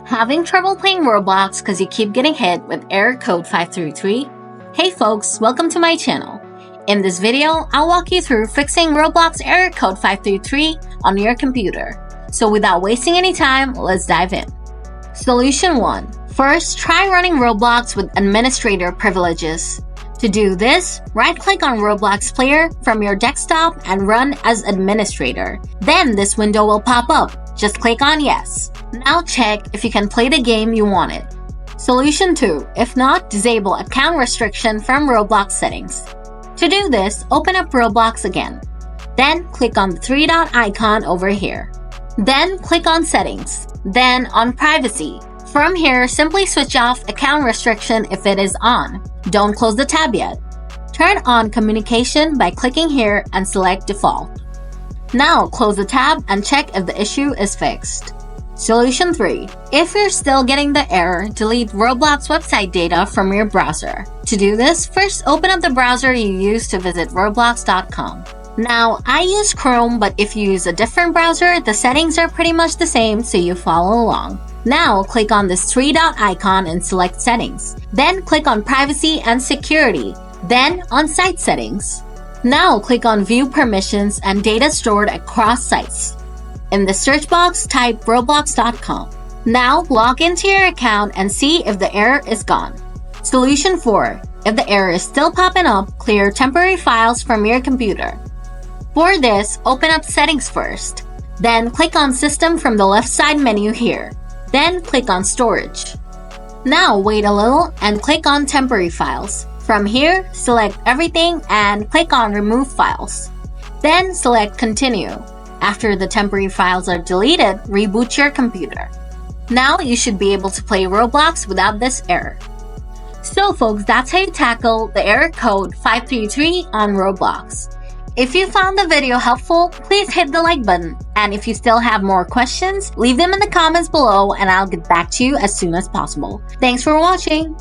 Having trouble playing Roblox because you keep getting hit with error code 533? Hey folks, welcome to my channel. In this video, I'll walk you through fixing Roblox error code 533 on your computer. So without wasting any time, let's dive in. Solution 1. First, try running Roblox with administrator privileges. To do this, right-click on Roblox Player from your desktop and run as administrator. Then this window will pop up. Just click on Yes. Now check if you can play the game you wanted. Solution 2. If not, disable account restriction from Roblox settings. To do this, open up Roblox again. Then click on the three-dot icon over here. Then click on Settings. Then on Privacy. From here, simply switch off account restriction if it is on. Don't close the tab yet. Turn on Communication by clicking here and select Default. Now close the tab and check if the issue is fixed. Solution 3. If you're still getting the error, delete Roblox website data from your browser. To do this, first open up the browser you used to visit roblox.com. Now, I use Chrome, but if you use a different browser, the settings are pretty much the same, so you follow along. Now, click on this three-dot icon and select Settings. Then click on Privacy and Security. Then on Site Settings. Now, click on View Permissions and Data Stored Across Sites. In the search box, type roblox.com. Now, log into your account and see if the error is gone. Solution 4. If the error is still popping up, clear temporary files from your computer. For this, open up Settings first. Then click on System from the left side menu here. Then click on Storage. Now wait a little and click on Temporary Files. From here, select everything and click on Remove Files. Then select Continue. After the temporary files are deleted, reboot your computer. Now you should be able to play Roblox without this error. So folks, that's how you tackle the error code 533 on Roblox. If you found the video helpful, please hit the like button. And if you still have more questions, leave them in the comments below and I'll get back to you as soon as possible. Thanks for watching!